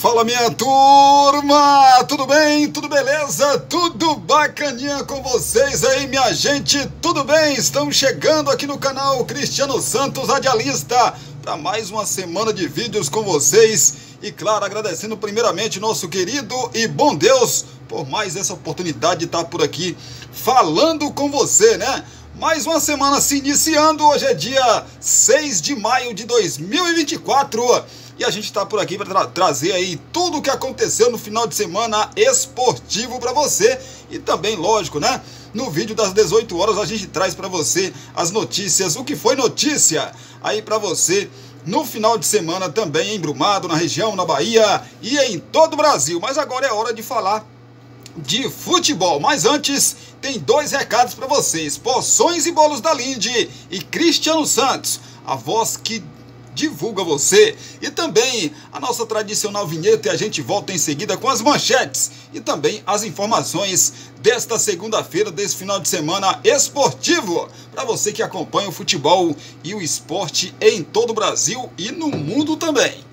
Fala, minha turma, tudo bem? Tudo beleza? Tudo bacaninha com vocês aí, minha gente? Tudo bem? Estamos chegando aqui no canal Cristiano Santos Radialista para mais uma semana de vídeos com vocês e, claro, agradecendo primeiramente nosso querido e bom Deus por mais essa oportunidade de estar por aqui falando com você, né? Mais uma semana se iniciando, hoje é dia 6 de maio de 2024 e a gente está por aqui para trazer aí tudo o que aconteceu no final de semana esportivo para você e também, lógico, né? No vídeo das 18 horas a gente traz para você as notícias, o que foi notícia aí para você no final de semana também em Brumado, na região, na Bahia e em todo o Brasil. Mas agora é hora de falar de futebol, mas antes tem dois recados para vocês: Porções e Bolos da Linde e Cristiano Santos, a voz que divulga você, e também a nossa tradicional vinheta, e a gente volta em seguida com as manchetes e também as informações desta segunda-feira, desse final de semana esportivo, para você que acompanha o futebol e o esporte em todo o Brasil e no mundo também.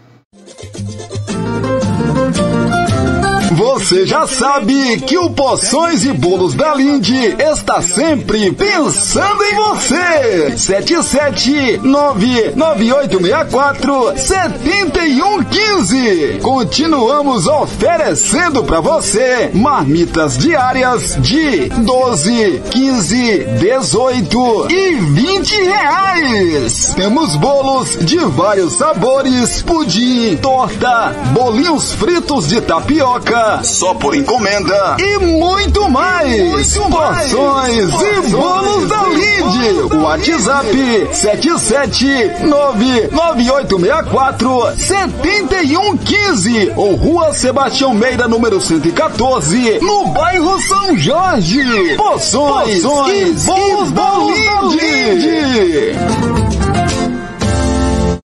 Você já sabe que o Porções e Bolos da Linde está sempre pensando em você. 77998647115. Continuamos oferecendo para você marmitas diárias de 12, 15, 18 e 20 reais. Temos bolos de vários sabores, pudim, torta, bolinhos fritos de tapioca, só por encomenda e muito mais. Porções e Bolos da Linde. WhatsApp 77998647115 ou Rua Sebastião Meira, número 114, no bairro São Jorge. Porções e Bolos da Linde.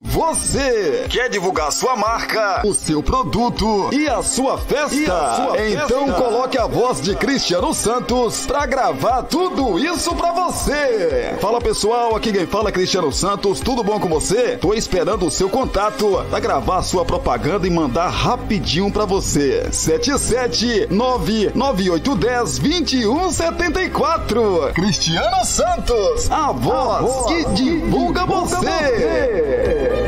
Você quer divulgar sua marca, o seu produto e a sua festa? Então coloque a voz de Cristiano Santos para gravar tudo isso para você. Fala, pessoal, aqui quem fala é Cristiano Santos, tudo bom com você? Tô esperando o seu contato para gravar sua propaganda e mandar rapidinho para você. 77998102174. Cristiano Santos, a voz que divulga você.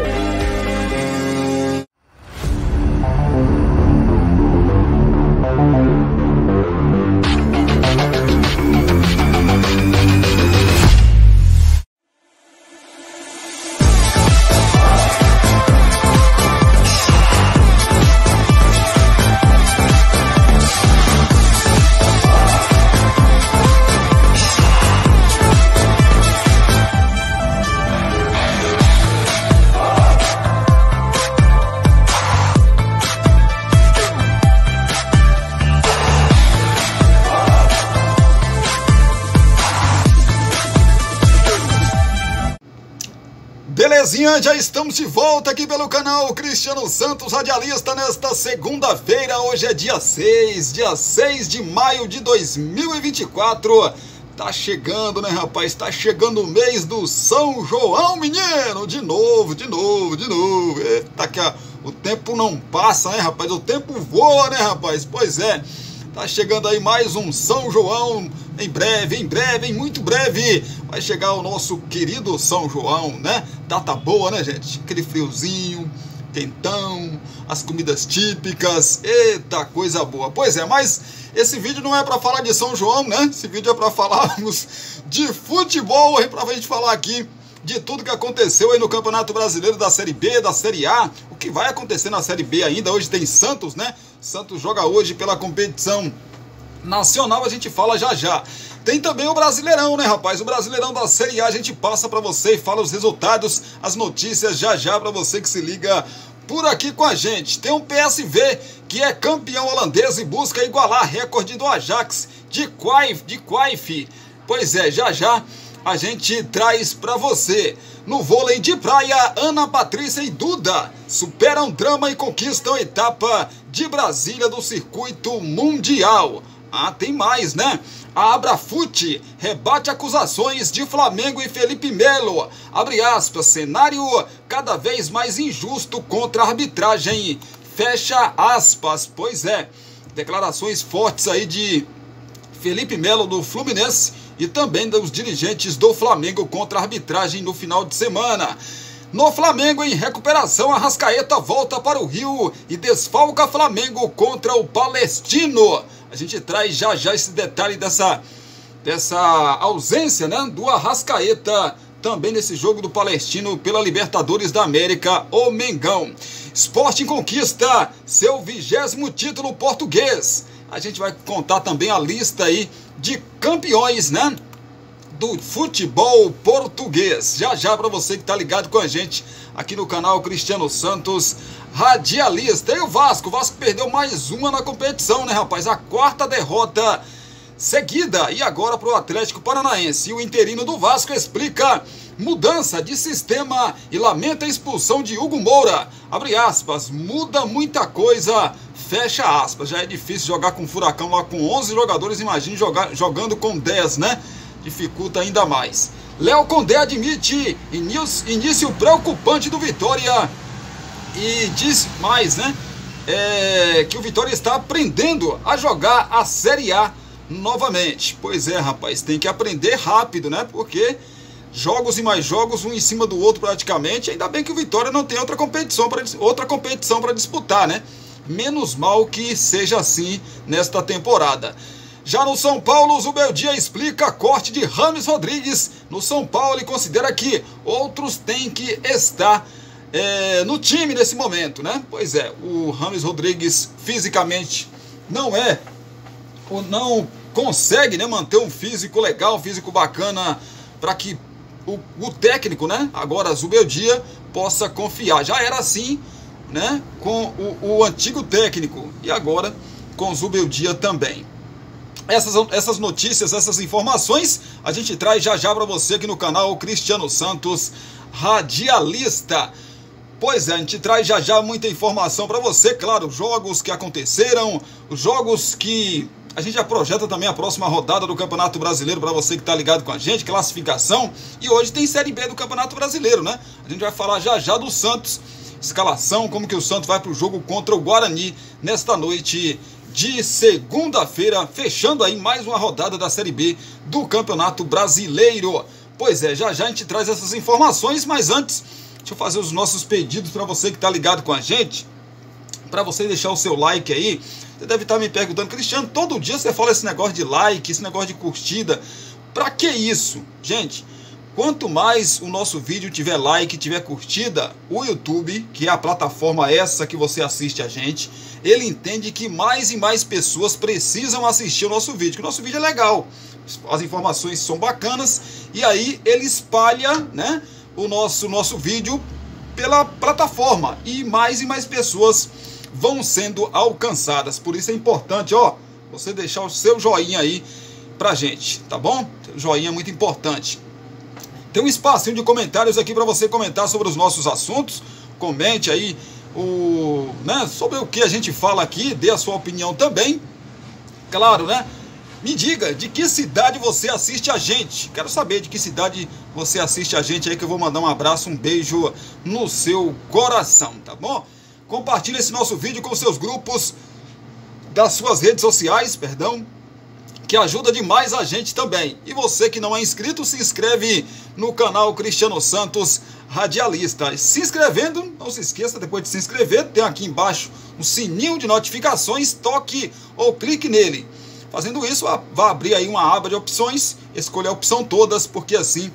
Belezinha, já estamos de volta aqui pelo canal Cristiano Santos Radialista nesta segunda-feira. Hoje é dia 6 de maio de 2024. Tá chegando, né, rapaz? Tá chegando o mês do São João, menino! De novo. Eita, que o tempo não passa, né, rapaz? O tempo voa, né, rapaz? Pois é. Tá chegando aí mais um São João, em breve, muito breve, vai chegar o nosso querido São João, né? Data boa, né, gente? Aquele friozinho, quentão, as comidas típicas, eita, coisa boa. Pois é, mas esse vídeo não é para falar de São João, né? Esse vídeo é para falarmos de futebol, é pra gente falar aqui de tudo que aconteceu aí no Campeonato Brasileiro da Série B, da Série A, o que vai acontecer na Série B ainda. Hoje tem Santos, né? Santos joga hoje pela competição nacional, a gente fala já. Tem também o Brasileirão, né, rapaz? O Brasileirão da Série A a gente passa para você e fala os resultados, as notícias já para você que se liga por aqui com a gente. Tem um PSV que é campeão holandês e busca igualar recorde do Ajax de Cruyff. Pois é, já a gente traz para você. No vôlei de praia, Ana Patrícia e Duda superam drama e conquistam a etapa de Brasília do circuito mundial. Ah, tem mais, né? A Abrafute rebate acusações de Flamengo e Felipe Melo. Abre aspas, cenário cada vez mais injusto contra a arbitragem. fecha aspas. Pois é, declarações fortes aí de Felipe Melo do Fluminense e também dos dirigentes do Flamengo contra a arbitragem no final de semana. No Flamengo, em recuperação, Arrascaeta volta para o Rio e desfalca Flamengo contra o Palestino. A gente traz já já esse detalhe dessa ausência, né, do Arrascaeta também nesse jogo do Palestino pela Libertadores da América, o Mengão. Sporting conquista seu 20º título português. A gente vai contar também a lista aí de campeões, né, do futebol português. Já já para você que tá ligado com a gente aqui no canal Cristiano Santos Radialista. E o Vasco perdeu mais uma na competição, né, rapaz? A 4ª derrota seguida. E agora para o Atlético Paranaense. E o interino do Vasco explica mudança de sistema e lamenta a expulsão de Hugo Moura. Abre aspas, muda muita coisa, fecha aspas. Já é difícil jogar com o Furacão lá com 11 jogadores, imagine jogando com 10, né? Dificulta ainda mais. Léo Condé admite início preocupante do Vitória e diz mais, né? Que o Vitória está aprendendo a jogar a Série A novamente. Pois é, rapaz, tem que aprender rápido, né? Porque jogos e mais jogos, um em cima do outro praticamente. Ainda bem que o Vitória não tem outra competição para disputar, né? Menos mal que seja assim nesta temporada. Já no São Paulo, o Zubeldia explica corte de James Rodrigues. No São Paulo, ele considera que outros têm que estar no time nesse momento, né? Pois é, o James Rodrigues fisicamente não consegue, né, manter um físico legal, um físico bacana para que o técnico, né, agora Zubeldia, possa confiar. Já era assim, né, com o antigo técnico e agora com o Zubeldia também. Essas notícias, essas informações, a gente traz já já para você aqui no canal Cristiano Santos Radialista. Pois é, a gente traz já já muita informação para você, claro, jogos que aconteceram, os jogos que a gente já projeta também a próxima rodada do Campeonato Brasileiro para você que está ligado com a gente, classificação, e hoje tem Série B do Campeonato Brasileiro, né? A gente vai falar já já do Santos, escalação, como que o Santos vai para o jogo contra o Guarani nesta noite de segunda-feira, fechando aí mais uma rodada da Série B do Campeonato Brasileiro. Pois é, já já a gente traz essas informações, mas antes, deixa eu fazer os nossos pedidos para você que está ligado com a gente, para você deixar o seu like aí. Você deve estar me perguntando, Cristiano, todo dia você fala esse negócio de like, esse negócio de curtida, para que isso? Gente, quanto mais o nosso vídeo tiver like, tiver curtida, o YouTube, que é a plataforma essa que você assiste a gente, ele entende que mais e mais pessoas precisam assistir o nosso vídeo, que o nosso vídeo é legal, as informações são bacanas, e aí ele espalha, né, o nosso vídeo pela plataforma, e mais pessoas vão sendo alcançadas. Por isso é importante, ó, você deixar o seu joinha aí pra gente, tá bom? O joinha é muito importante. Tem um espacinho de comentários aqui para você comentar sobre os nossos assuntos. Comente aí sobre o que a gente fala aqui, dê a sua opinião também. Claro, né? Me diga de que cidade você assiste a gente. Quero saber de que cidade você assiste a gente aí, que eu vou mandar um abraço, um beijo no seu coração, tá bom? Compartilhe esse nosso vídeo com seus grupos das suas redes sociais, que ajuda demais a gente também. E você que não é inscrito, se inscreve no canal Cristiano Santos Radialista. Se inscrevendo, não se esqueça, depois de se inscrever, tem aqui embaixo um sininho de notificações, toque ou clique nele. Fazendo isso, vai abrir aí uma aba de opções, escolha a opção todas, porque assim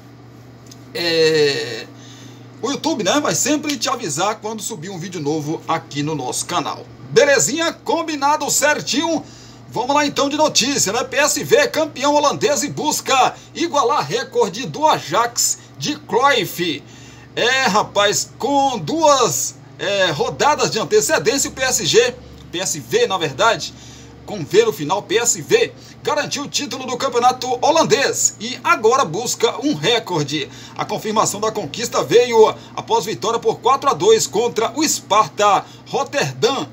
o YouTube, né, vai sempre te avisar quando subir um vídeo novo aqui no nosso canal. Belezinha? Combinado certinho? Vamos lá então de notícia, né? PSV, campeão holandês, e busca igualar recorde do Ajax de Cruyff. Rapaz, com duas rodadas de antecedência, o PSV, na verdade, com V no final, PSV, garantiu o título do campeonato holandês e agora busca um recorde. A confirmação da conquista veio após vitória por 4-2 contra o Sparta Rotterdam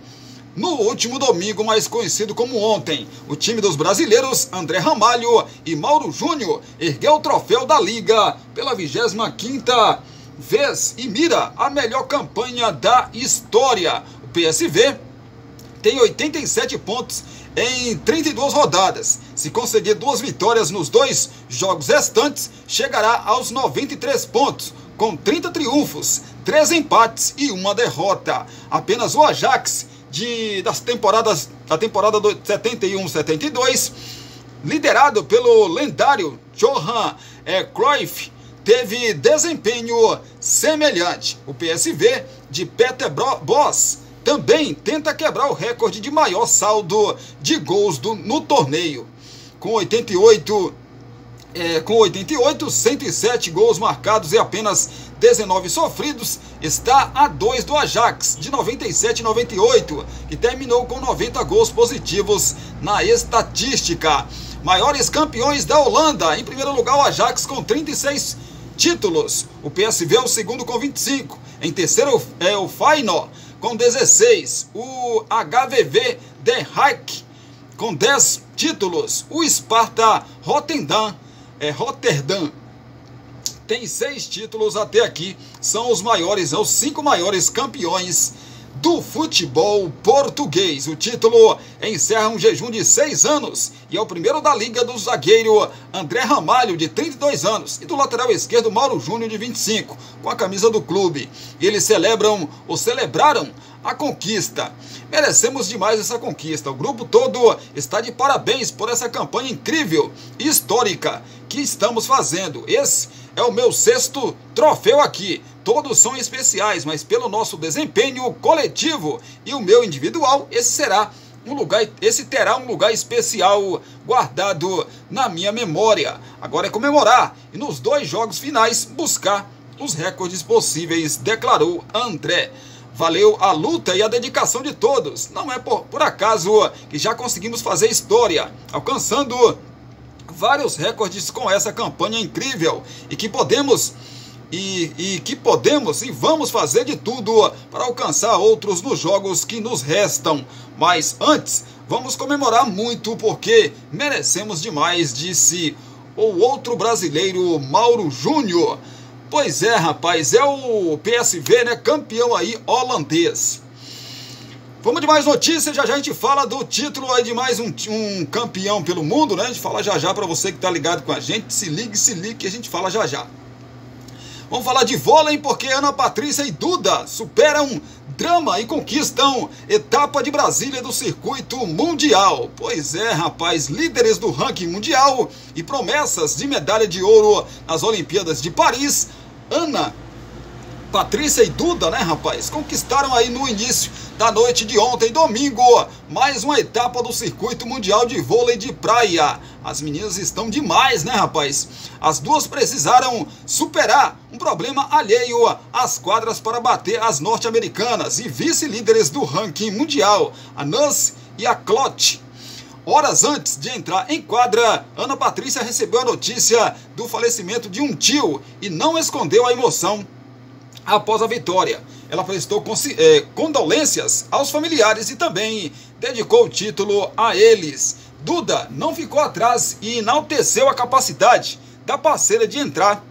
no último domingo, mais conhecido como ontem. O time dos brasileiros André Ramalho e Mauro Júnior ergueu o troféu da Liga pela 25ª vez e mira a melhor campanha da história. O O PSV tem 87 pontos em 32 rodadas. Se conseguir 2 vitórias nos 2 jogos restantes, chegará aos 93 pontos, com 30 triunfos, 3 empates e 1 derrota. Apenas o Ajax da temporada 71-72, liderado pelo lendário Johan Cruyff, teve desempenho semelhante. O PSV de Peter Bosz também tenta quebrar o recorde de maior saldo de gols no torneio. Com 88, 107 gols marcados e apenas 19 sofridos, está a 2 do Ajax, de 97-98, que terminou com 90 gols positivos na estatística. Maiores campeões da Holanda: em primeiro lugar o Ajax com 36 títulos, o PSV é o segundo com 25, em terceiro é o Feyenoord com 16, o HVV Den Haag com 10 títulos, o Sparta Rotterdam tem 6 títulos até aqui, são os 5 maiores campeões do futebol português. O título encerra um jejum de 6 anos e é o primeiro da liga do zagueiro André Ramalho, de 32 anos, e do lateral esquerdo Mauro Júnior, de 25, com a camisa do clube. E eles celebraram a conquista. Merecemos demais essa conquista. O grupo todo está de parabéns por essa campanha incrível e histórica que estamos fazendo. Esse é o meu 6º troféu aqui. Todos são especiais, mas pelo nosso desempenho coletivo e o meu individual, esse terá um lugar especial guardado na minha memória. Agora é comemorar e nos 2 jogos finais buscar os recordes possíveis, declarou André. Valeu a luta e a dedicação de todos. Não é por acaso que já conseguimos fazer história, alcançando vários recordes com essa campanha incrível e que podemos e vamos fazer de tudo para alcançar outros nos jogos que nos restam. Mas antes, vamos comemorar muito porque merecemos demais, disse o outro brasileiro, Mauro Júnior. Pois é, rapaz, é o PSV, né, campeão aí holandês. Vamos de mais notícias, já a gente fala do título aí de mais um campeão pelo mundo, né? A gente fala já para você que tá ligado com a gente, se ligue que a gente fala já. Vamos falar de vôlei porque Ana Patrícia e Duda superam drama e conquistam etapa de Brasília do circuito mundial. Pois é, rapaz, líderes do ranking mundial e promessas de medalha de ouro nas Olimpíadas de Paris, Ana Patrícia e Duda, né, rapaz, conquistaram aí no início da noite de ontem, domingo, mais uma etapa do circuito mundial de vôlei de praia. As meninas estão demais, né, rapaz? As duas precisaram superar um problema alheio às quadras para bater as norte-americanas e vice-líderes do ranking mundial, a Nancy e a Clot. Horas antes de entrar em quadra, Ana Patrícia recebeu a notícia do falecimento de um tio e não escondeu a emoção após a vitória. Ela prestou condolências aos familiares e também dedicou o título a eles. Duda não ficou atrás e enalteceu a capacidade da parceira de entrar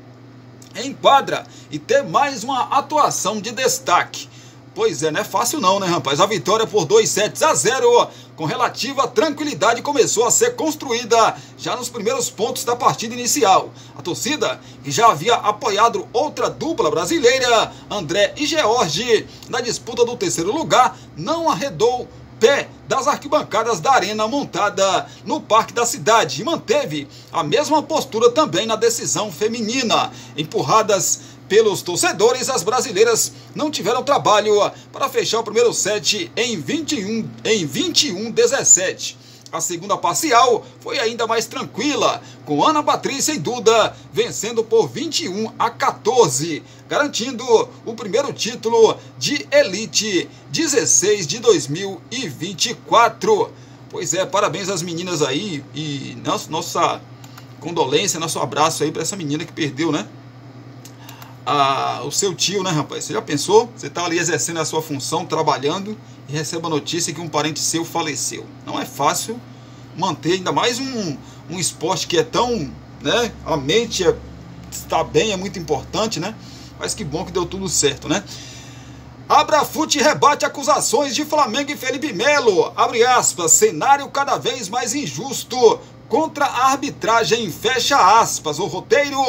em quadra e ter mais uma atuação de destaque. Pois é, não é fácil não, né, rapaz? A vitória por 2-0 com relativa tranquilidade começou a ser construída já nos primeiros pontos da partida inicial. A torcida, que já havia apoiado outra dupla brasileira, André e George, na disputa do terceiro lugar, não arredou pé das arquibancadas da arena montada no Parque da Cidade e manteve a mesma postura também na decisão feminina. Empurradas pelos torcedores, as brasileiras não tiveram trabalho para fechar o primeiro set em 21-17. A segunda parcial foi ainda mais tranquila, com Ana Patrícia e Duda vencendo por 21-14, garantindo o primeiro título de Elite 16 de 2024. Pois é, parabéns às meninas aí e nossa condolência, nosso abraço aí para essa menina que perdeu, né? O seu tio, né, rapaz? Você já pensou? Você tá ali exercendo a sua função, trabalhando e recebe a notícia que um parente seu faleceu. Não é fácil manter ainda mais um esporte que é tão, né? A mente está bem, é muito importante, né? Mas que bom que deu tudo certo, né? Abrafute rebate acusações de Flamengo e Felipe Melo. Abre aspas, cenário cada vez mais injusto contra a arbitragem, fecha aspas. O roteiro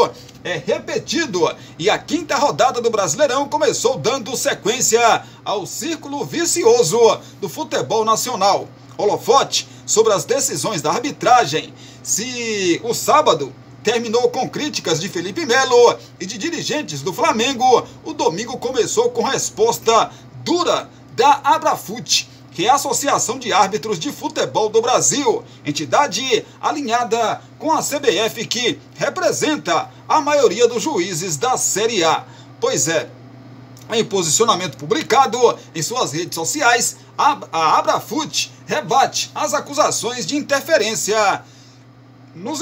é repetido e a quinta rodada do Brasileirão começou dando sequência ao círculo vicioso do futebol nacional. Holofote sobre as decisões da arbitragem. Se o sábado terminou com críticas de Felipe Melo e de dirigentes do Flamengo, o domingo começou com resposta dura da Abrafute, que é a Associação de Árbitros de Futebol do Brasil, entidade alinhada com a CBF, que representa a maioria dos juízes da Série A. Pois é, em posicionamento publicado em suas redes sociais, a Abrafute rebate as acusações de interferência nos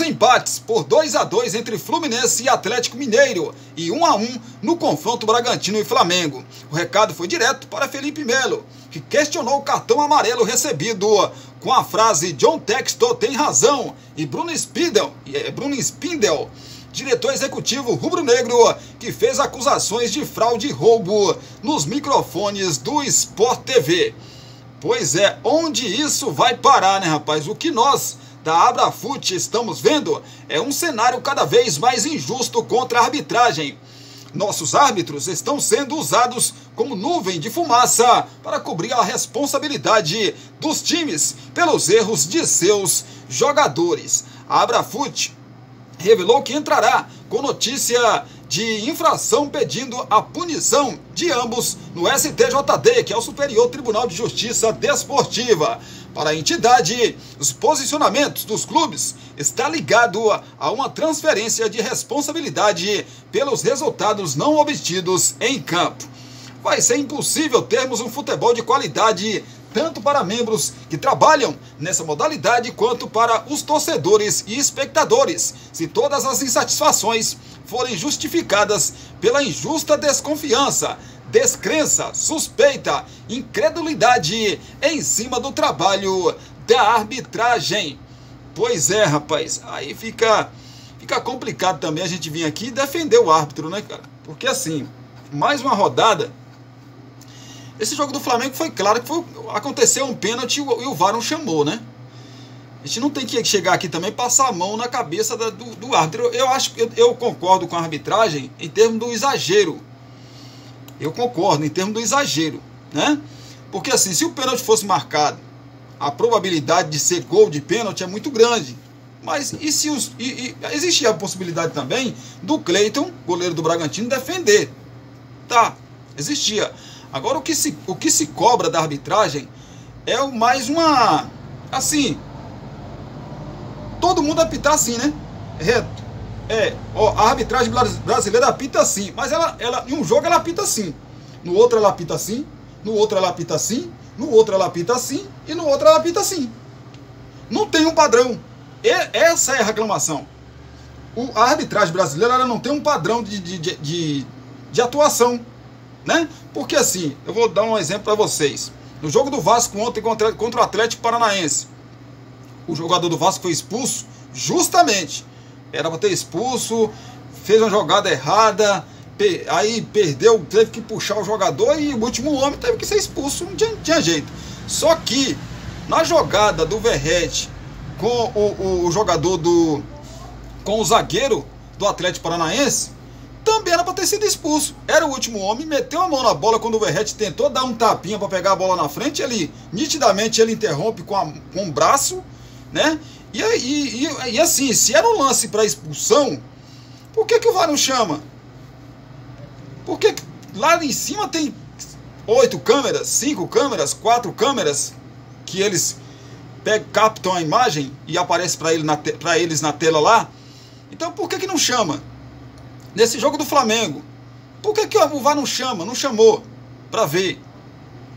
empates por 2-2 entre Fluminense e Atlético Mineiro e 1-1 no confronto Bragantino e Flamengo. O recado foi direto para Felipe Melo, que questionou o cartão amarelo recebido com a frase "John Textor tem razão", e Bruno Spindel, diretor executivo rubro-negro, que fez acusações de fraude e roubo nos microfones do Sport TV. Pois é, onde isso vai parar, né, rapaz? O que nós da Abrafute estamos vendo é um cenário cada vez mais injusto contra a arbitragem. Nossos árbitros estão sendo usados como nuvem de fumaça para cobrir a responsabilidade dos times pelos erros de seus jogadores. A Abrafute revelou que entrará com notícia de infração pedindo a punição de ambos no STJD, que é o Superior Tribunal de Justiça Desportiva. Para a entidade, os posicionamentos dos clubes está ligado a uma transferência de responsabilidade pelos resultados não obtidos em campo. Vai ser impossível termos um futebol de qualidade tanto para membros que trabalham nessa modalidade quanto para os torcedores e espectadores, se todas as insatisfações forem justificadas pela injusta desconfiança, descrença, suspeita, incredulidade em cima do trabalho da arbitragem. Pois é, rapaz, aí fica complicado também a gente vir aqui e defender o árbitro, né, cara? Porque assim, mais uma rodada. Esse jogo do Flamengo foi claro que aconteceu um pênalti e o VAR não chamou, né? A gente não tem que chegar aqui também e passar a mão na cabeça do árbitro. Eu concordo com a arbitragem em termos do exagero. Eu concordo em termos do exagero, né? Porque assim, se o pênalti fosse marcado, a probabilidade de ser gol de pênalti é muito grande. Mas existia a possibilidade também do Cleiton, goleiro do Bragantino, defender. Tá, existia. Agora, o que se cobra da arbitragem é mais uma... Assim, todo mundo apita assim, né? Reto. A arbitragem brasileira apita assim, mas ela em um jogo ela apita assim. No outro ela apita assim, no outro ela apita assim, no outro ela apita assim e no outro ela apita assim. Não tem um padrão. Essa é a reclamação. A arbitragem brasileira ela não tem um padrão de atuação, né? Porque assim, eu vou dar um exemplo para vocês. No jogo do Vasco ontem contra o Atlético Paranaense, o jogador do Vasco foi expulso justamente. Era para ter expulso, fez uma jogada errada, aí perdeu, teve que puxar o jogador e o último homem teve que ser expulso, não tinha jeito. Só que na jogada do Verrete com o jogador com o zagueiro do Atlético Paranaense, também era para ter sido expulso. Era o último homem, meteu a mão na bola quando o Verrete tentou dar um tapinha para pegar a bola na frente, nitidamente ele interrompe com o braço, né? E assim, se era um lance para expulsão, por que o VAR não chama? Porque lá em cima tem 8 câmeras, 5 câmeras, 4 câmeras, que eles captam a imagem e aparece para eles na tela lá. Então por que não chama? Nesse jogo do Flamengo, por que o VAR não chama? Não chamou para ver.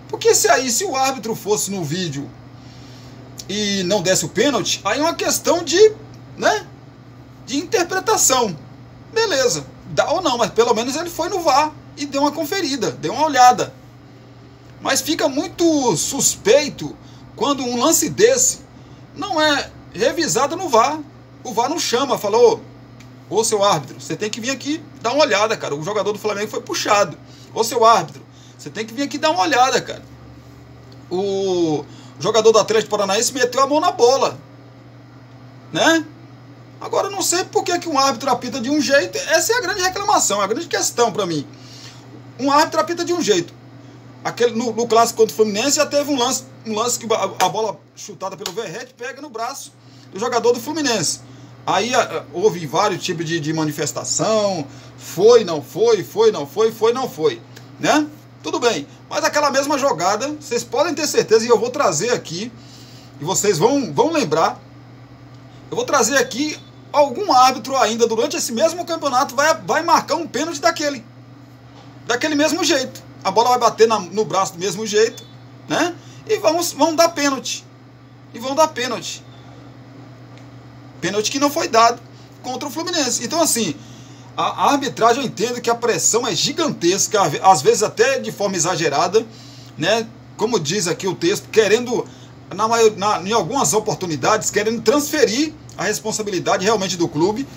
Porque se o árbitro fosse no vídeo e não desse o pênalti, aí é uma questão de interpretação. Beleza, dá ou não, mas pelo menos ele foi no VAR e deu uma conferida, deu uma olhada. Mas fica muito suspeito quando um lance desse não é revisado no VAR. O VAR não chama, falou, Ô, seu árbitro, você tem que vir aqui dar uma olhada, cara. O jogador do Flamengo foi puxado. Ô, seu árbitro, você tem que vir aqui dar uma olhada, cara. O jogador do Atlético Paranaense meteu a mão na bola, né? Agora, eu não sei por que um árbitro apita de um jeito. Essa é a grande reclamação, a grande questão para mim. Um árbitro apita de um jeito. No clássico contra o Fluminense já teve um lance que a bola chutada pelo Verrete pega no braço do jogador do Fluminense. Aí houve vários tipos de manifestação. Foi, não foi, foi, não foi, foi, não foi, né? Tudo bem, mas aquela mesma jogada, vocês podem ter certeza, e eu vou trazer aqui, e vocês vão lembrar, eu vou trazer aqui algum árbitro ainda durante esse mesmo campeonato vai marcar um pênalti daquele mesmo jeito. A bola vai bater no braço do mesmo jeito, né? E vão dar pênalti. E vão dar pênalti. Pênalti que não foi dado contra o Fluminense. Então, assim, a arbitragem, eu entendo que a pressão é gigantesca, às vezes até de forma exagerada, né? Como diz aqui o texto, querendo, em algumas oportunidades, querendo transferir a responsabilidade realmente do clube.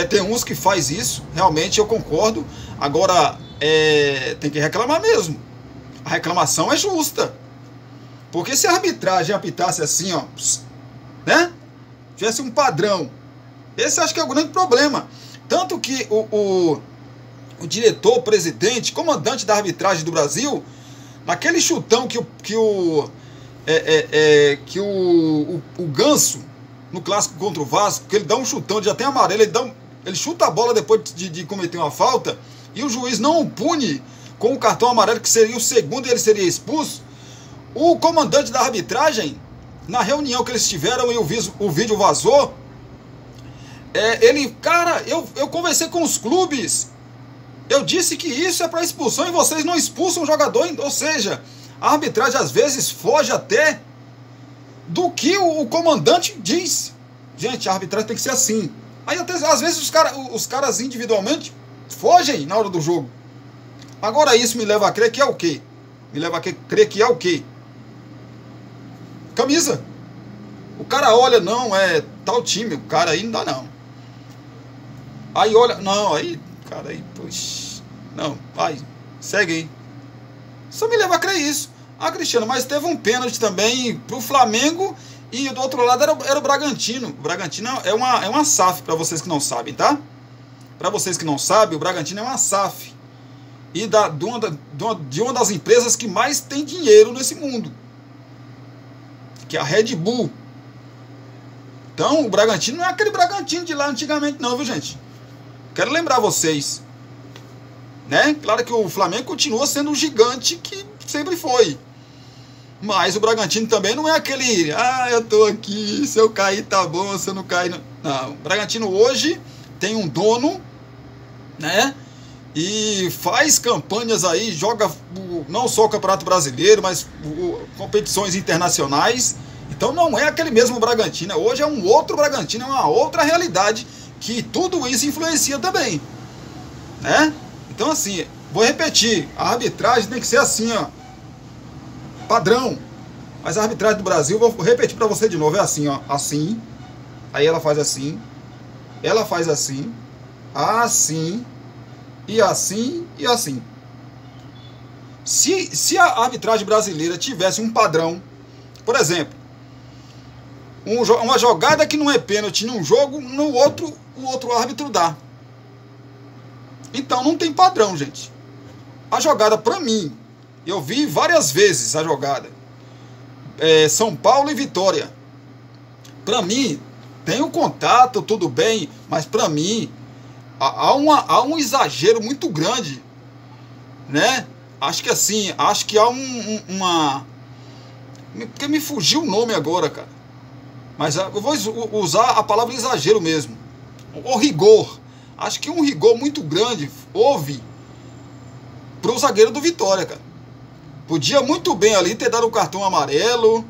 Tem uns que faz isso, realmente eu concordo. Agora, tem que reclamar mesmo. A reclamação é justa. Porque se a arbitragem apitasse assim, ó, né? Tivesse um padrão. Esse acho que é o grande problema. Tanto que o diretor, o presidente, comandante da arbitragem do Brasil, naquele chutão que o Ganso, no clássico contra o Vasco, que ele dá um chutão, ele já tem amarelo, ele chuta a bola depois de cometer uma falta, e o juiz não o pune com o cartão amarelo, que seria o segundo, e ele seria expulso. O comandante da arbitragem, na reunião que eles tiveram e o vídeo vazou, cara, eu conversei com os clubes, eu disse que isso é para expulsão e vocês não expulsam o jogador. Ou seja, a arbitragem às vezes foge até do que o comandante diz. Gente, a arbitragem tem que ser assim. Aí até, às vezes os caras individualmente fogem na hora do jogo. Agora isso me leva a crer que é o quê? Me leva a crer que é o quê? Camisa. O cara olha, não, é tal time, o cara aí não dá não. Aí olha, não, aí, cara, aí, poxa, não, vai, segue aí. Só me leva a crer isso. Ah, Cristiano, mas teve um pênalti também pro Flamengo e do outro lado era o Bragantino. O Bragantino é uma SAF, para vocês que não sabem, tá? Para vocês que não sabem, o Bragantino é uma SAF. E de uma das empresas que mais tem dinheiro nesse mundo, que é a Red Bull. Então, o Bragantino não é aquele Bragantino de lá antigamente não, viu, gente? Quero lembrar vocês, né? Claro que o Flamengo continua sendo um gigante que sempre foi. Mas o Bragantino também não é aquele, eu tô aqui, se eu cair tá bom, se eu não cair... Não, o Bragantino hoje tem um dono, né? E faz campanhas aí, joga não só o Campeonato Brasileiro, mas competições internacionais. Então não é aquele mesmo Bragantino, hoje é um outro Bragantino, é uma outra realidade, que tudo isso influencia também, né? Então assim, vou repetir, a arbitragem tem que ser assim, ó, padrão. Mas a arbitragem do Brasil, vou repetir para você de novo, é assim, ó, assim, aí ela faz assim, assim, e assim, e assim. Se a arbitragem brasileira tivesse um padrão, por exemplo, uma jogada que não é pênalti num jogo, no outro, o outro árbitro dá. Então não tem padrão, gente. A jogada, para mim, eu vi várias vezes a jogada, São Paulo e Vitória. Para mim, tem um contato, tudo bem, mas para mim há um exagero muito grande, né? Acho que assim, há porque me fugiu o nome agora, cara. Mas eu vou usar a palavra exagero mesmo. O rigor. Acho que um rigor muito grande houve pro zagueiro do Vitória, cara. Podia muito bem ali ter dado o cartão amarelo,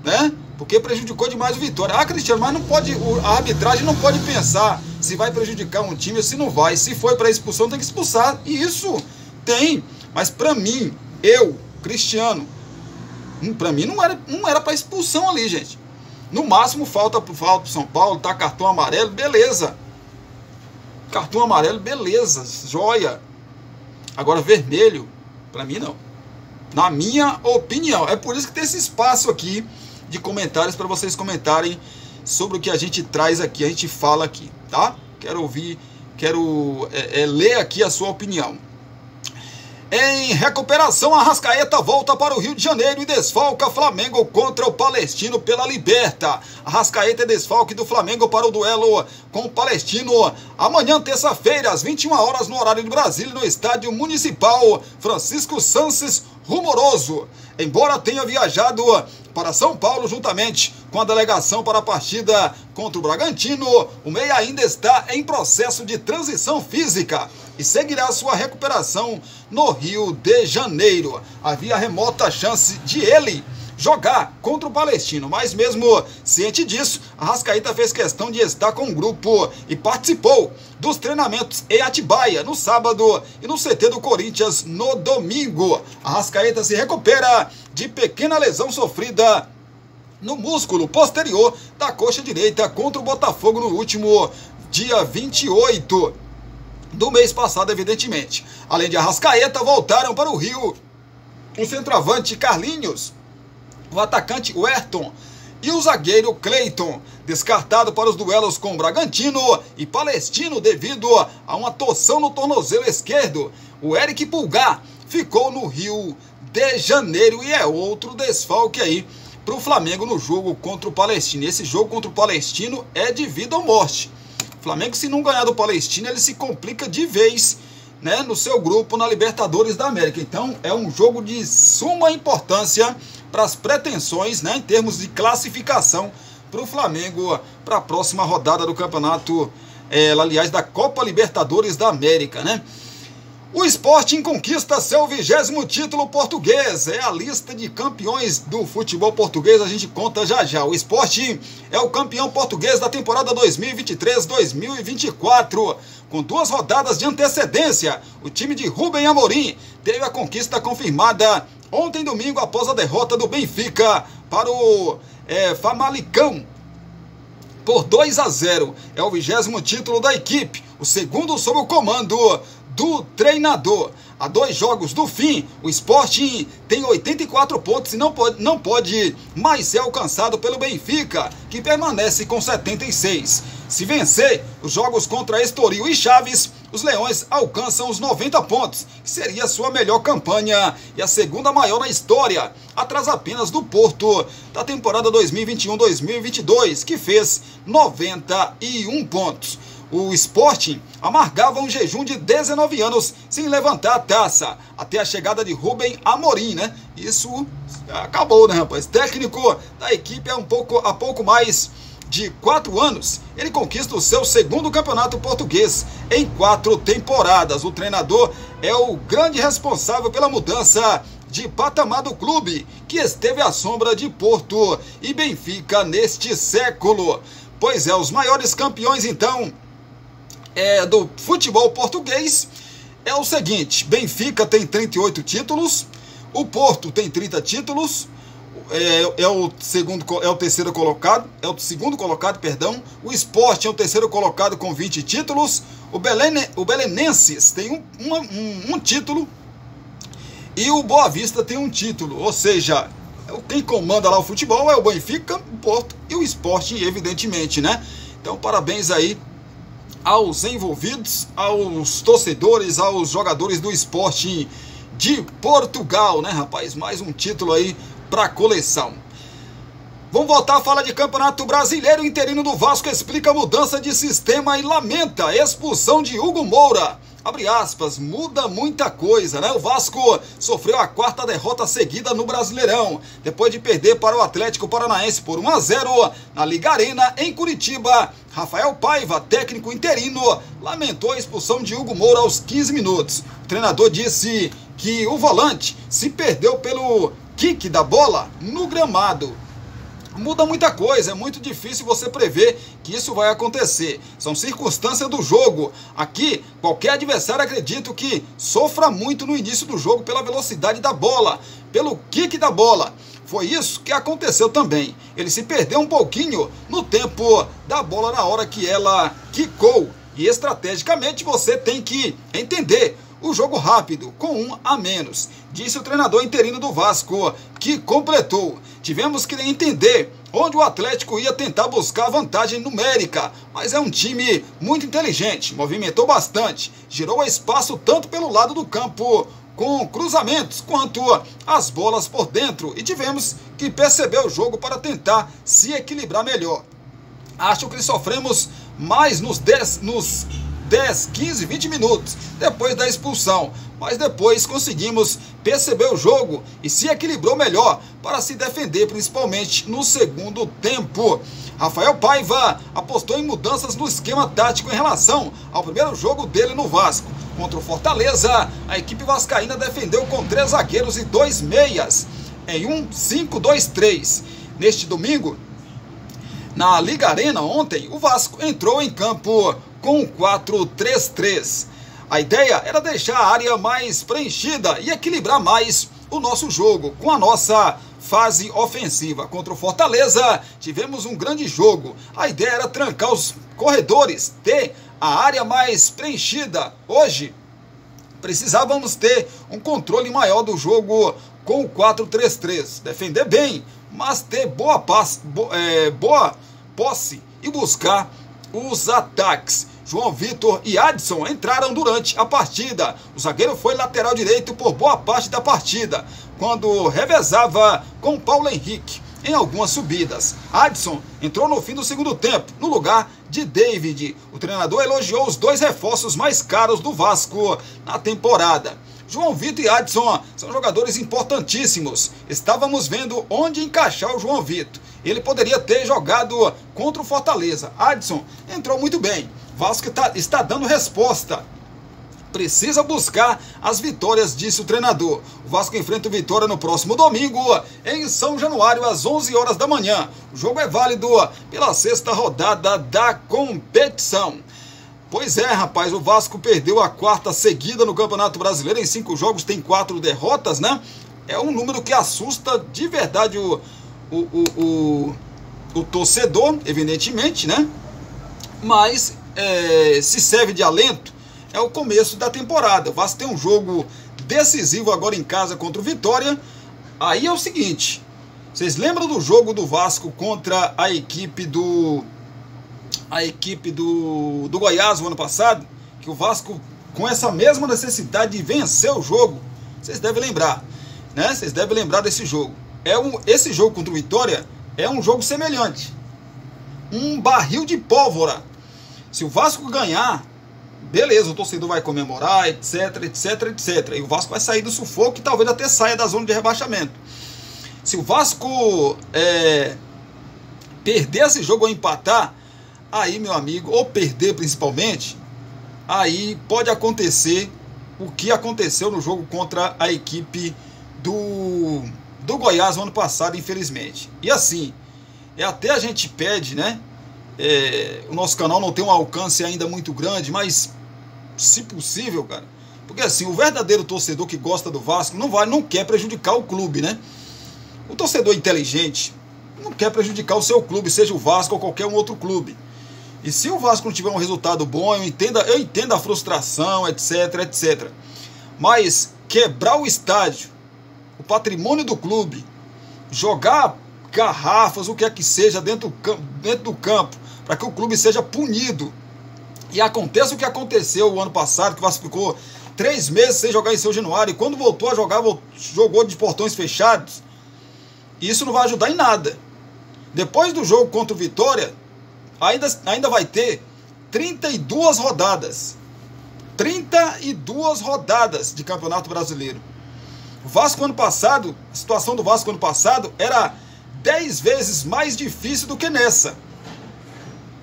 né? Porque prejudicou demais o Vitória. Ah, Cristiano, mas não pode, a arbitragem não pode pensar se vai prejudicar um time ou se não vai. Se foi para expulsão, tem que expulsar. E isso tem. Mas para mim, Cristiano, para mim não era para expulsão ali, gente. No máximo falta pro São Paulo, tá cartão amarelo, beleza. Cartão amarelo, beleza, joia. Agora vermelho, para mim não. Na minha opinião. É por isso que tem esse espaço aqui de comentários para vocês comentarem sobre o que a gente traz aqui, a gente fala aqui, tá? Quero ouvir, ler aqui a sua opinião. Em recuperação, Arrascaeta volta para o Rio de Janeiro e desfalca Flamengo contra o Palestino pela Liberta. Arrascaeta é desfalque do Flamengo para o duelo com o Palestino amanhã, terça-feira, às 21 horas, no horário de Brasília, no Estádio Municipal Francisco Sanches Rumoroso. Embora tenha viajado para São Paulo juntamente com a delegação para a partida contra o Bragantino, o meia ainda está em processo de transição física e seguirá sua recuperação no Rio de Janeiro. Havia remota chance de ele jogar contra o Palestino, mas mesmo ciente disso, Arrascaeta fez questão de estar com o grupo e participou dos treinamentos em Atibaia no sábado e no CT do Corinthians no domingo. Arrascaeta se recupera de pequena lesão sofrida no músculo posterior da coxa direita contra o Botafogo no último dia 28 do mês passado, evidentemente. Além de Arrascaeta, voltaram para o Rio o centroavante Carlinhos, o atacante Werton e o zagueiro Cleiton, descartado para os duelos com Bragantino e Palestino devido a uma torção no tornozelo esquerdo. O Eric Pulgar ficou no Rio de Janeiro e é outro desfalque aí para o Flamengo no jogo contra o Palestino. Esse jogo contra o Palestino é de vida ou morte. O Flamengo, se não ganhar do Palestino, ele se complica de vez, né, no seu grupo na Libertadores da América. Então é um jogo de suma importância para as pretensões, né, em termos de classificação para o Flamengo para a próxima rodada do campeonato, aliás, da Copa Libertadores da América, né? O Sporting conquista seu 20º título português. É a lista de campeões do futebol português, a gente conta já já. O Sporting é o campeão português da temporada 2023-2024. Com 2 rodadas de antecedência, o time de Rubem Amorim teve a conquista confirmada ontem domingo após a derrota do Benfica para o Famalicão por 2-0. É o 20º título da equipe, o segundo sob o comando do treinador. A 2 jogos do fim, o Sporting tem 84 pontos e não pode mais ser alcançado pelo Benfica, que permanece com 76. Se vencer os jogos contra Estoril e Chaves, os Leões alcançam os 90 pontos, que seria a sua melhor campanha e a segunda maior na história, atrás apenas do Porto da temporada 2021-2022, que fez 91 pontos. O Sporting amargava um jejum de 19 anos sem levantar a taça, até a chegada de Rubem Amorim, né? Isso acabou, né, rapaz? Técnico da equipe há pouco mais de 4 anos, ele conquista o seu 2º campeonato português em 4 temporadas. O treinador é o grande responsável pela mudança de patamar do clube, que esteve à sombra de Porto e Benfica neste século. Pois é, os maiores campeões, então, do futebol português é o seguinte: Benfica tem 38 títulos, o Porto tem 30 títulos, é o segundo colocado, perdão. O Sport é o 3º colocado com 20 títulos. O Belenenses tem um título e o Boa Vista tem um título. Ou seja, quem comanda lá o futebol é o Benfica, o Porto e o Sport, evidentemente, né? Então, parabéns aí aos envolvidos, aos torcedores, aos jogadores do Sporting de Portugal, né, rapaz? Mais um título aí para a coleção. Vamos voltar a falar de Campeonato Brasileiro. O interino do Vasco explica a mudança de sistema e lamenta a expulsão de Hugo Moura. Abre aspas, muda muita coisa, né? O Vasco sofreu a 4ª derrota seguida no Brasileirão, depois de perder para o Atlético Paranaense por 1-0 na Liga Arena, em Curitiba. Rafael Paiva, técnico interino, lamentou a expulsão de Hugo Moura aos 15 minutos. O treinador disse que o volante se perdeu pelo kick da bola no gramado. Muda muita coisa, é muito difícil você prever que isso vai acontecer. São circunstâncias do jogo. Aqui, qualquer adversário, acredito que sofra muito no início do jogo pela velocidade da bola, pelo kick da bola. Foi isso que aconteceu também. Ele se perdeu um pouquinho no tempo da bola na hora que ela quicou. E estrategicamente você tem que entender o jogo rápido, com 1 a menos, disse o treinador interino do Vasco, que completou. Tivemos que entender onde o Atlético ia tentar buscar vantagem numérica, mas é um time muito inteligente, movimentou bastante, girou espaço tanto pelo lado do campo, com cruzamentos, quanto as bolas por dentro, e tivemos que perceber o jogo para tentar se equilibrar melhor. Acho que sofremos mais nos 10, 15, 20 minutos depois da expulsão, mas depois conseguimos perceber o jogo e se equilibrou melhor para se defender, principalmente no segundo tempo. Rafael Paiva apostou em mudanças no esquema tático em relação ao primeiro jogo dele no Vasco. Contra o Fortaleza, a equipe vascaína defendeu com 3 zagueiros e 2 meias em um 5-2-3. Neste domingo, na Liga Arena ontem, o Vasco entrou em campo com 4-3-3. A ideia era deixar a área mais preenchida e equilibrar mais o nosso jogo com a nossa fase ofensiva. Contra o Fortaleza, tivemos um grande jogo. A ideia era trancar os corredores, ter a área mais preenchida. Hoje, precisávamos ter um controle maior do jogo com o 4-3-3. Defender bem, mas ter boa posse e buscar os ataques. João Vitor e Adson entraram durante a partida. O zagueiro foi lateral direito por boa parte da partida, quando revezava com Paulo Henrique em algumas subidas. Adson entrou no fim do segundo tempo, no lugar de David. O treinador elogiou os 2 reforços mais caros do Vasco na temporada. João Vitor e Adson são jogadores importantíssimos. Estávamos vendo onde encaixar o João Vitor. Ele poderia ter jogado contra o Fortaleza. Adson entrou muito bem. Vasco está dando resposta. Precisa buscar as vitórias, disse o treinador. O Vasco enfrenta o Vitória no próximo domingo, em São Januário, às 11 horas da manhã. O jogo é válido pela 6ª rodada da competição. Pois é, rapaz, o Vasco perdeu a 4ª seguida no Campeonato Brasileiro. Em 5 jogos tem 4 derrotas, né? É um número que assusta de verdade o torcedor, evidentemente, né? Mas se serve de alento, é o começo da temporada. O Vasco tem um jogo decisivo agora em casa contra o Vitória. Aí é o seguinte, vocês lembram do jogo do Vasco contra a equipe do Goiás no ano passado? Que o Vasco, com essa mesma necessidade de vencer o jogo, vocês devem lembrar, né? Vocês devem lembrar desse jogo. Esse jogo contra o Vitória é um jogo semelhante. Um barril de pólvora. Se o Vasco ganhar, beleza, o torcedor vai comemorar, etc, etc, etc. E o Vasco vai sair do sufoco e talvez até saia da zona de rebaixamento. Se o Vasco perder esse jogo ou empatar, aí, meu amigo, ou perder principalmente, aí pode acontecer o que aconteceu no jogo contra a equipe do Goiás no ano passado, infelizmente. E assim, até a gente pede, né? O nosso canal não tem um alcance ainda muito grande, mas se possível, cara, porque assim, o verdadeiro torcedor que gosta do Vasco não quer prejudicar o clube, né? O torcedor inteligente não quer prejudicar o seu clube, seja o Vasco ou qualquer um outro clube. E se o Vasco não tiver um resultado bom, eu entendo a frustração, etc, etc. Mas quebrar o estádio, o patrimônio do clube, jogar garrafas, o que é que seja, dentro do campo, para que o clube seja punido. E aconteça o que aconteceu o ano passado, que o Vasco ficou 3 meses sem jogar em São Januário, e quando voltou a jogar, jogou de portões fechados. Isso não vai ajudar em nada. Depois do jogo contra o Vitória, ainda vai ter 32 rodadas. 32 rodadas de Campeonato Brasileiro. O Vasco ano passado, a situação do Vasco ano passado era 10 vezes mais difícil do que nessa.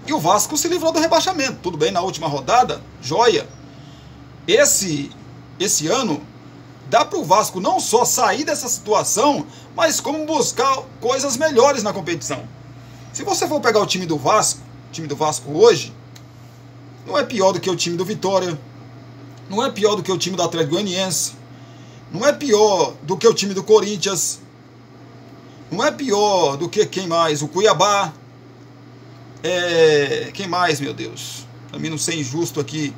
E o Vasco se livrou do rebaixamento. Tudo bem, na última rodada, joia. Esse ano, dá para o Vasco não só sair dessa situação, mas como buscar coisas melhores na competição. Se você for pegar o time do Vasco hoje, não é pior do que o time do Vitória, não é pior do que o time do Atlético Goianiense, não é pior do que o time do Corinthians, não é pior do que quem mais? O Cuiabá. Quem mais, meu Deus? Para mim não ser injusto aqui.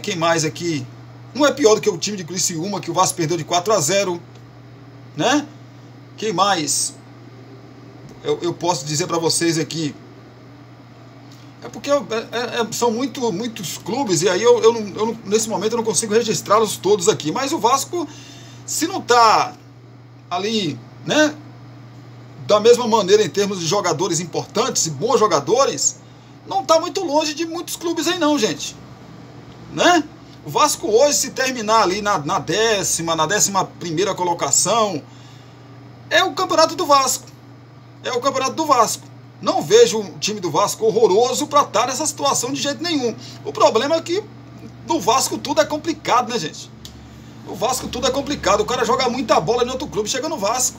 Quem mais aqui? Não é pior do que o time de Criciúma, que o Vasco perdeu de 4-0, né? Quem mais? Eu posso dizer para vocês aqui. É porque são muitos clubes, e aí nesse momento eu não consigo registrá-los todos aqui. Mas o Vasco, se não está ali, né, da mesma maneira em termos de jogadores importantes e bons jogadores, não está muito longe de muitos clubes aí não, gente. Né? O Vasco hoje, se terminar ali na 11ª colocação, é o campeonato do Vasco. É o campeonato do Vasco. Não vejo o time do Vasco horroroso para estar nessa situação de jeito nenhum. O problema é que no Vasco tudo é complicado, né, gente? No Vasco tudo é complicado. O cara joga muita bola em outro clube, chega no Vasco.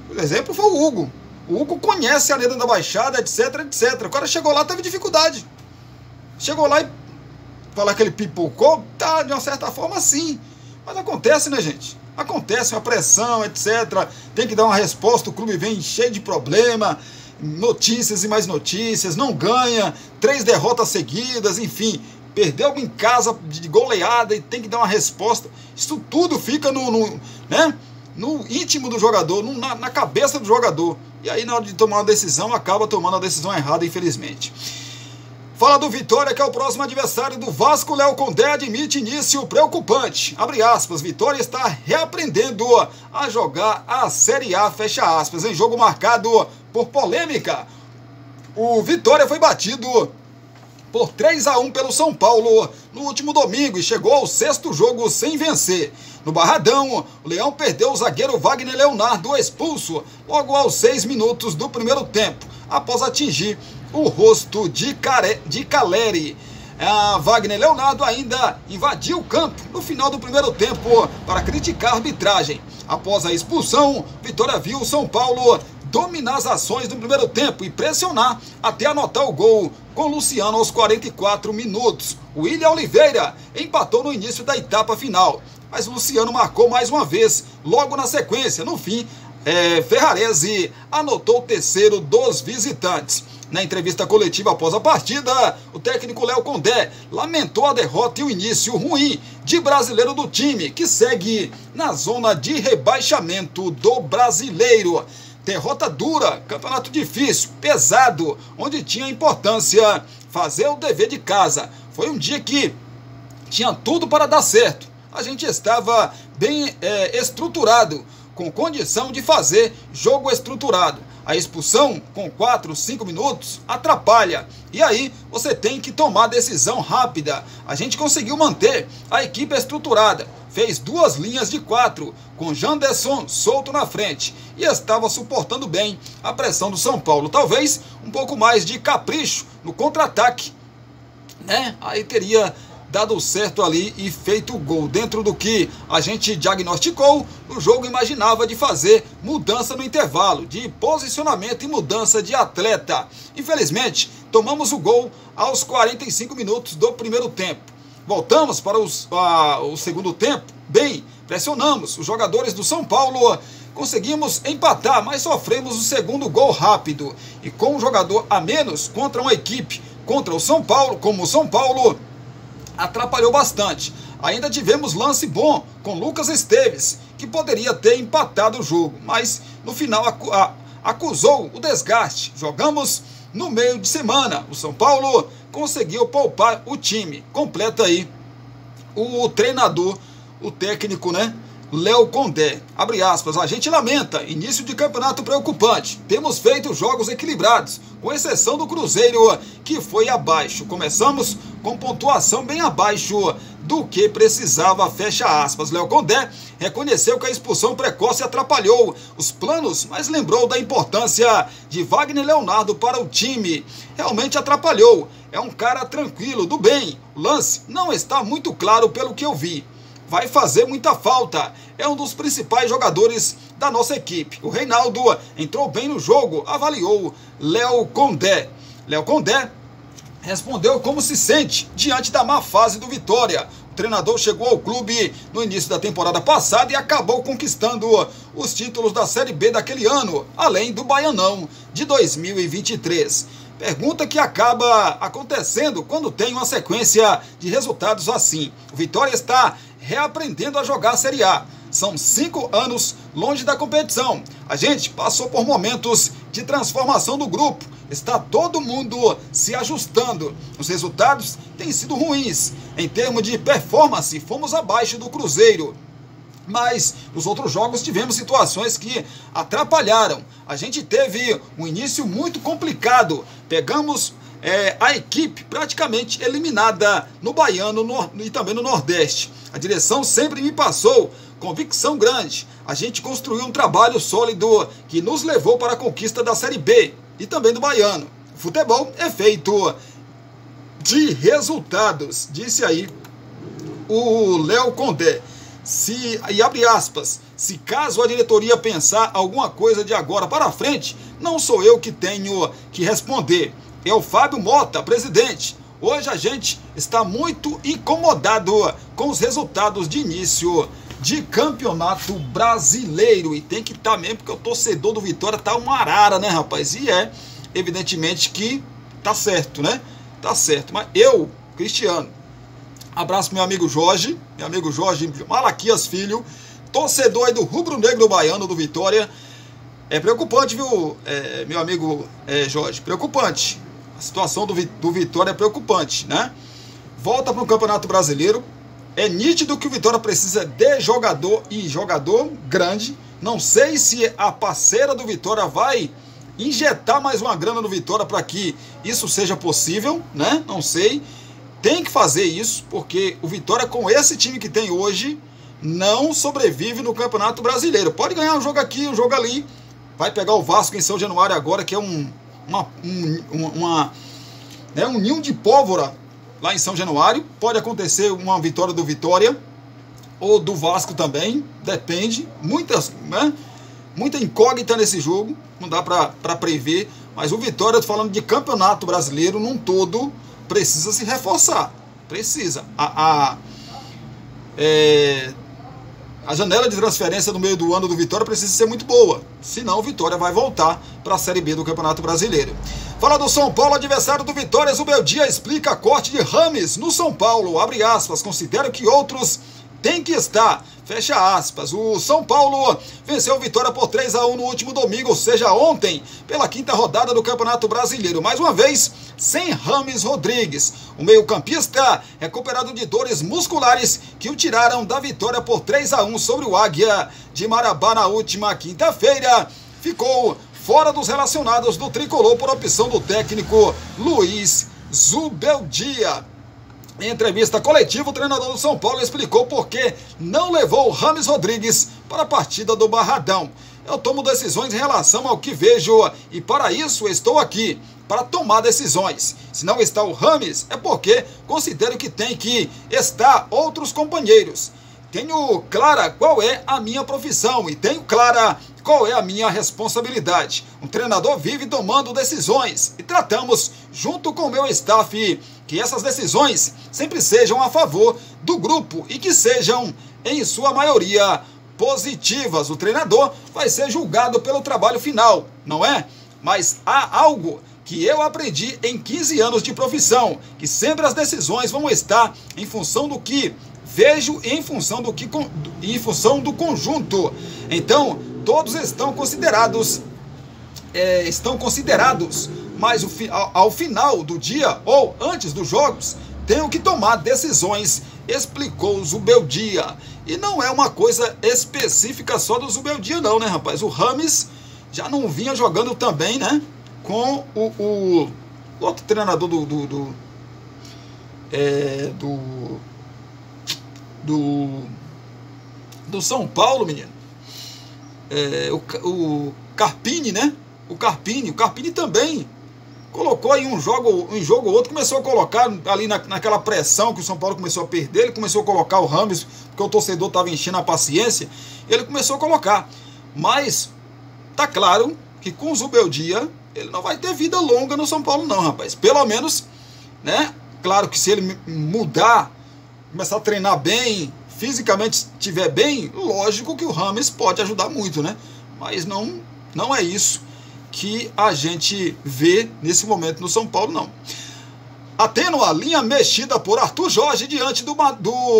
Por exemplo, foi o Hugo. O Hugo conhece a Arena da Baixada, etc, etc. O cara chegou lá, teve dificuldade. Chegou lá e falar que ele pipocou, tá, de uma certa forma sim. Mas acontece, né, gente? Acontece uma pressão, etc. Tem que dar uma resposta, o clube vem cheio de problema, notícias e mais notícias, não ganha, 3 derrotas seguidas, enfim, perdeu em casa de goleada e tem que dar uma resposta. Isso tudo fica no íntimo do jogador, na cabeça do jogador. E aí, na hora de tomar uma decisão, acaba tomando a decisão errada, infelizmente. Fala do Vitória, que é o próximo adversário do Vasco. Léo Condé admite início preocupante. Abre aspas, Vitória está reaprendendo a jogar a Série A, fecha aspas, em jogo marcado por polêmica. O Vitória foi batido por 3-1 pelo São Paulo no último domingo e chegou ao 6º jogo sem vencer. No Barradão, o Leão perdeu o zagueiro Wagner Leonardo, expulso logo aos 6 minutos do primeiro tempo, após atingir o rosto de Caleri. Wagner Leonardo ainda invadiu o campo no final do primeiro tempo para criticar a arbitragem. Após a expulsão, Vitória viu o São Paulo dominar as ações no primeiro tempo e pressionar até anotar o gol com Luciano aos 44 minutos. O William Oliveira empatou no início da etapa final, mas Luciano marcou mais uma vez logo na sequência. No fim, Ferrarese anotou o terceiro dos visitantes. Na entrevista coletiva após a partida, o técnico Léo Condé lamentou a derrota e o início ruim de brasileiro do time, que segue na zona de rebaixamento do brasileiro. Derrota dura, campeonato difícil, pesado, onde tinha importância fazer o dever de casa. Foi um dia que tinha tudo para dar certo. A gente estava bem estruturado, com condição de fazer jogo estruturado. A expulsão com 4, 5 minutos atrapalha. E aí você tem que tomar decisão rápida. A gente conseguiu manter a equipe estruturada. Fez 2 linhas de 4, com Janderson solto na frente. E estava suportando bem a pressão do São Paulo. Talvez um pouco mais de capricho no contra-ataque, né? Aí teria dado certo ali e feito o gol. Dentro do que a gente diagnosticou, o jogo imaginava de fazer mudança no intervalo, de posicionamento e mudança de atleta. Infelizmente, tomamos o gol aos 45 minutos do primeiro tempo. Voltamos para o segundo tempo, bem, pressionamos os jogadores do São Paulo, conseguimos empatar, mas sofremos o segundo gol rápido. E com um jogador a menos contra uma equipe, contra o São Paulo, como o São Paulo, atrapalhou bastante. Ainda tivemos lance bom com Lucas Esteves, que poderia ter empatado o jogo, mas no final acusou o desgaste. Jogamos no meio de semana. O São Paulo conseguiu poupar o time. Completa aí o treinador, o técnico, né? Léo Condé. Abre aspas, a gente lamenta, início de campeonato preocupante. Temos feito jogos equilibrados, com exceção do Cruzeiro, que foi abaixo. Começamos com pontuação bem abaixo do que precisava, fecha aspas. Léo Condé reconheceu que a expulsão precoce atrapalhou os planos, mas lembrou da importância de Wagner Leonardo para o time. Realmente atrapalhou. É um cara tranquilo, do bem. O lance não está muito claro pelo que eu vi. Vai fazer muita falta. É um dos principais jogadores da nossa equipe. O Reinaldo entrou bem no jogo, avaliou Léo Condé. Léo Condé respondeu como se sente diante da má fase do Vitória. O treinador chegou ao clube no início da temporada passada e acabou conquistando os títulos da Série B daquele ano, além do Baianão de 2023. Pergunta que acaba acontecendo quando tem uma sequência de resultados assim. O Vitória está reaprendendo a jogar a Série A. São 5 anos longe da competição. A gente passou por momentos de transformação do grupo. Está todo mundo se ajustando. Os resultados têm sido ruins. Em termos de performance, fomos abaixo do Cruzeiro. Mas nos outros jogos tivemos situações que atrapalharam. A gente teve um início muito complicado. Pegamos a equipe praticamente eliminada no Baiano e também no Nordeste. A direção sempre me passou convicção grande. A gente construiu um trabalho sólido que nos levou para a conquista da Série B e também do Baiano. O futebol é feito de resultados, disse aí o Léo Condé. E abre aspas, se caso a diretoria pensar alguma coisa de agora para frente, não sou eu que tenho que responder. É o Fábio Mota, presidente. Hoje a gente está muito incomodado com os resultados de início de campeonato brasileiro. E tem que estar mesmo, porque o torcedor do Vitória tá uma arara, né, rapaz? E evidentemente que tá certo, né? Tá certo. Mas eu, Cristiano, abraço meu amigo Jorge Malaquias Filho, torcedor aí do Rubro Negro Baiano do Vitória. É preocupante, viu, meu amigo Jorge? Preocupante. A situação do Vitória é preocupante, né? Volta para o Campeonato Brasileiro. É nítido que o Vitória precisa de jogador e jogador grande. Não sei se a parceira do Vitória vai injetar mais uma grana no Vitória para que isso seja possível, né? Não sei. Tem que fazer isso, porque o Vitória, com esse time que tem hoje, não sobrevive no Campeonato Brasileiro. Pode ganhar um jogo aqui, um jogo ali. Vai pegar o Vasco em São Januário agora, que é um ninho de pólvora lá em São Januário. Pode acontecer uma vitória do Vitória ou do Vasco também, depende. Muita incógnita nesse jogo, não dá para prever. Mas o Vitória, eu tô falando de Campeonato Brasileiro num todo, precisa se reforçar. Precisa. A janela de transferência no meio do ano do Vitória precisa ser muito boa. Senão o Vitória vai voltar para a Série B do Campeonato Brasileiro. Fala do São Paulo, adversário do Vitória. Zubeldia explica corte de Rames no São Paulo. Abre aspas. Considero que outros têm que estar. Fecha aspas. O São Paulo venceu o Vitória por 3-1 no último domingo, ou seja, ontem, pela 5ª rodada do Campeonato Brasileiro. Mais uma vez, sem Rames Rodrigues. O meio-campista, recuperado de dores musculares, que o tiraram da vitória por 3-1 sobre o Águia de Marabá na última quinta-feira, ficou fora dos relacionados do tricolor por opção do técnico Luiz Zubeldia. Em entrevista coletiva, o treinador do São Paulo explicou por que não levou o Rames Rodrigues para a partida do Barradão. Eu tomo decisões em relação ao que vejo e para isso estou aqui, para tomar decisões. Se não está o Rames, é porque considero que tem que estar outros companheiros. Tenho clara qual é a minha profissão e tenho clara qual é a minha responsabilidade. Um treinador vive tomando decisões e tratamos, junto com o meu staff, que essas decisões sempre sejam a favor do grupo e que sejam, em sua maioria, positivas. O treinador vai ser julgado pelo trabalho final, não é? Mas há algo que eu aprendi em 15 anos de profissão, que sempre as decisões vão estar em função do que vejo e em função do conjunto. Então, todos estão considerados, mas ao final do dia ou antes dos jogos, tenho que tomar decisões, explicou Zubeldia. E não é uma coisa específica só do Zubeldia não, né, rapaz? O Rames já não vinha jogando também, né, com o outro treinador do São Paulo, menino. O Carpini, né? O Carpini também colocou aí um jogo ou outro, começou a colocar ali naquela pressão que o São Paulo começou a perder, ele começou a colocar o Rames, porque o torcedor estava enchendo a paciência, ele começou a colocar. Mas tá claro que com o Zubeldia ele não vai ter vida longa no São Paulo não, rapaz. Pelo menos, né? Claro que se ele mudar, começar a treinar bem, fisicamente estiver bem, lógico que o Rames pode ajudar muito, né? Mas não é isso que a gente vê nesse momento no São Paulo, não. Atendo a linha mexida por Arthur Jorge diante do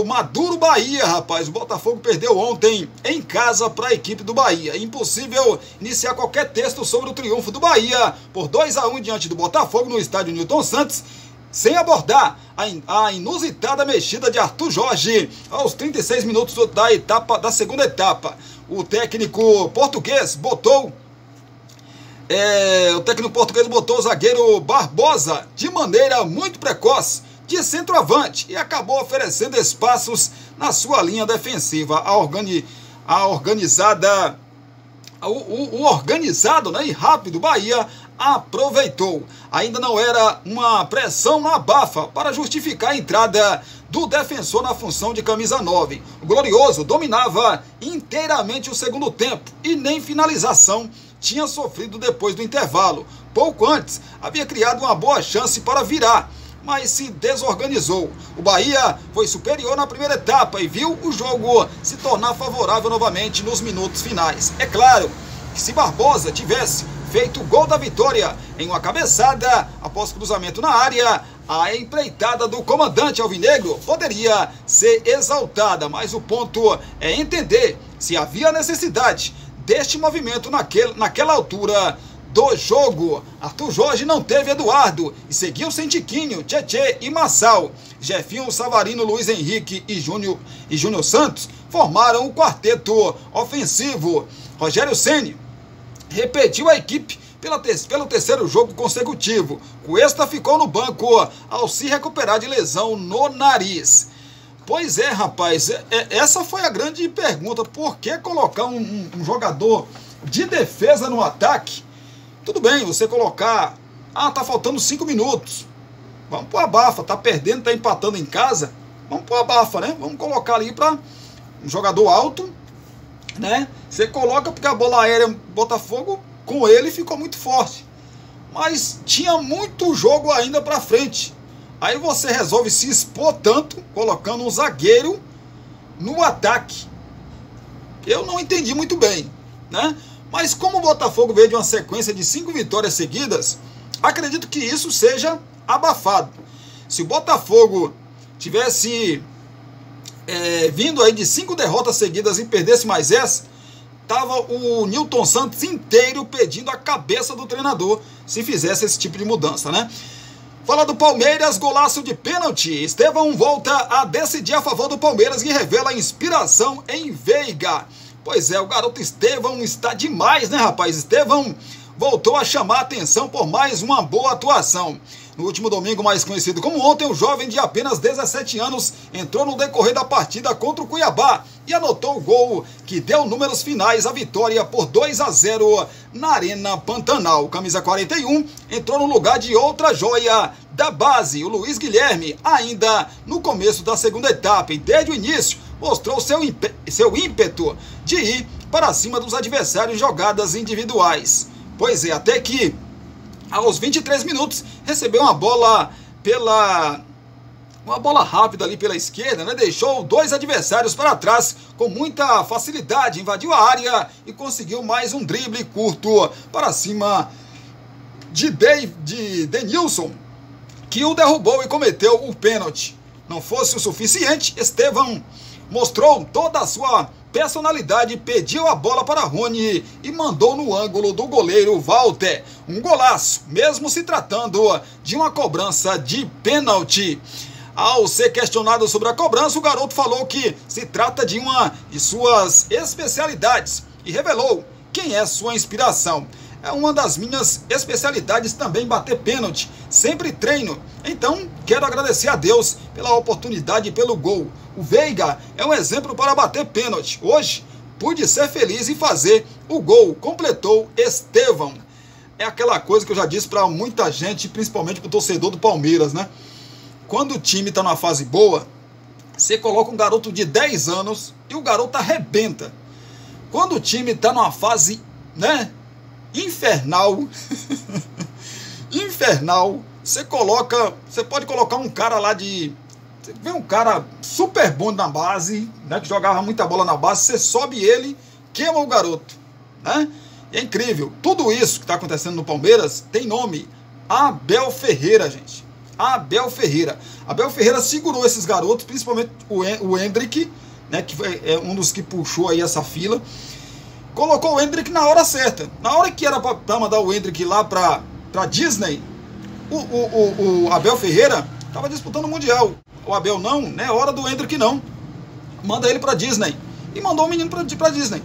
Maduro Bahia, rapaz. O Botafogo perdeu ontem em casa para a equipe do Bahia. Impossível iniciar qualquer texto sobre o triunfo do Bahia por 2-1 diante do Botafogo no estádio Newton Santos, sem abordar a inusitada mexida de Arthur Jorge aos 36 minutos da segunda etapa. O técnico português botou o zagueiro Barbosa de maneira muito precoce de centroavante e acabou oferecendo espaços na sua linha defensiva. O organizado, né, e rápido Bahia aproveitou. Ainda não era uma pressão na abafa para justificar a entrada do defensor na função de camisa 9. O Glorioso dominava inteiramente o segundo tempo e nem finalização tinha sofrido depois do intervalo. Pouco antes, havia criado uma boa chance para virar, mas se desorganizou. O Bahia foi superior na primeira etapa e viu o jogo se tornar favorável novamente nos minutos finais. É claro que se Barbosa tivesse feito o gol da vitória em uma cabeçada após cruzamento na área, a empreitada do comandante alvinegro poderia ser exaltada, mas o ponto é entender se havia necessidade deste movimento naquela altura do jogo. Arthur Jorge não teve Eduardo e seguiu sem Tiquinho, Tietê e Massal. Jefinho, Savarino, Luiz Henrique e Júnior Santos formaram o quarteto ofensivo. Rogério Ceni repetiu a equipe pelo terceiro jogo consecutivo. Cuesta ficou no banco ao se recuperar de lesão no nariz. Pois é, rapaz, essa foi a grande pergunta. Por que colocar um jogador de defesa no ataque? Tudo bem, você colocar... tá faltando 5 minutos. Vamos pôr a bafa, tá perdendo, tá empatando em casa. Vamos pôr a bafa, né? Vamos colocar ali para um jogador alto, né? Você coloca porque a bola aérea Botafogo, com ele, ficou muito forte. Mas tinha muito jogo ainda para frente. Aí você resolve se expor tanto, colocando um zagueiro no ataque. Eu não entendi muito bem, né? Mas como o Botafogo veio de uma sequência de 5 vitórias seguidas, acredito que isso seja abafado. Se o Botafogo tivesse vindo aí de 5 derrotas seguidas e perdesse mais essa, tava o Newton Santos inteiro pedindo a cabeça do treinador se fizesse esse tipo de mudança, né? Fala do Palmeiras, golaço de pênalti. Estevão volta a decidir a favor do Palmeiras e revela inspiração em Veiga. Pois é, o garoto Estevão está demais, né, rapaz? Estevão voltou a chamar a atenção por mais uma boa atuação. No último domingo, mais conhecido como ontem, o jovem de apenas 17 anos entrou no decorrer da partida contra o Cuiabá e anotou o gol que deu números finais à vitória por 2-0 na Arena Pantanal. Camisa 41 entrou no lugar de outra joia da base, o Luiz Guilherme, ainda no começo da segunda etapa, e desde o início mostrou seu ímpeto de ir para cima dos adversários em jogadas individuais. Pois é, até que aos 23 minutos recebeu uma bola rápida ali pela esquerda, né? Deixou 2 adversários para trás com muita facilidade, invadiu a área e conseguiu mais um drible curto para cima de Denilson, que o derrubou e cometeu o pênalti. Não fosse o suficiente, Estevão mostrou toda a sua personalidade, pediu a bola para Rony e mandou no ângulo do goleiro Walter. Um golaço, mesmo se tratando de uma cobrança de pênalti. Ao ser questionado sobre a cobrança, o garoto falou que se trata de uma de suas especialidades e revelou quem é sua inspiração. É uma das minhas especialidades também bater pênalti. Sempre treino. Então, quero agradecer a Deus pela oportunidade e pelo gol. O Veiga é um exemplo para bater pênalti. Hoje, pude ser feliz e fazer o gol. Completou Estevão. É aquela coisa que eu já disse para muita gente, principalmente para o torcedor do Palmeiras, né? Quando o time está numa fase boa, você coloca um garoto de 10 anos e o garoto arrebenta. Quando o time está numa fase, né, infernal, você pode colocar um cara lá você vê um cara super bom na base, né, que jogava muita bola na base, você sobe ele, queima o garoto, né? E é incrível, tudo isso que está acontecendo no Palmeiras tem nome: Abel Ferreira, gente. Abel Ferreira. Abel Ferreira segurou esses garotos, principalmente o Endrick, né, que é um dos que puxou aí essa fila. Colocou o Endrick na hora certa. Na hora que era para mandar o Endrick lá para Disney, o Abel Ferreira estava disputando o Mundial. O Abel não é hora do Endrick não. Manda ele para Disney. E mandou o menino para Disney.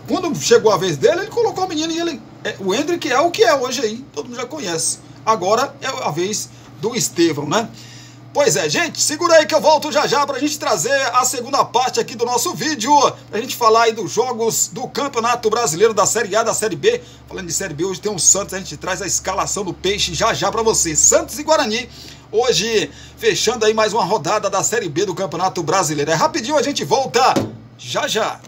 Quando chegou a vez dele, ele colocou o menino e o Endrick é o que é hoje aí. Todo mundo já conhece. Agora é a vez do Estevão, né? Pois é, gente, segura aí que eu volto já já pra gente trazer a segunda parte aqui do nosso vídeo, pra gente falar aí dos jogos do Campeonato Brasileiro, da Série A, da Série B. Falando de Série B, hoje tem o Santos, a gente traz a escalação do Peixe já já pra você. Santos e Guarani, hoje fechando aí mais uma rodada da Série B do Campeonato Brasileiro. É rapidinho, a gente volta já já.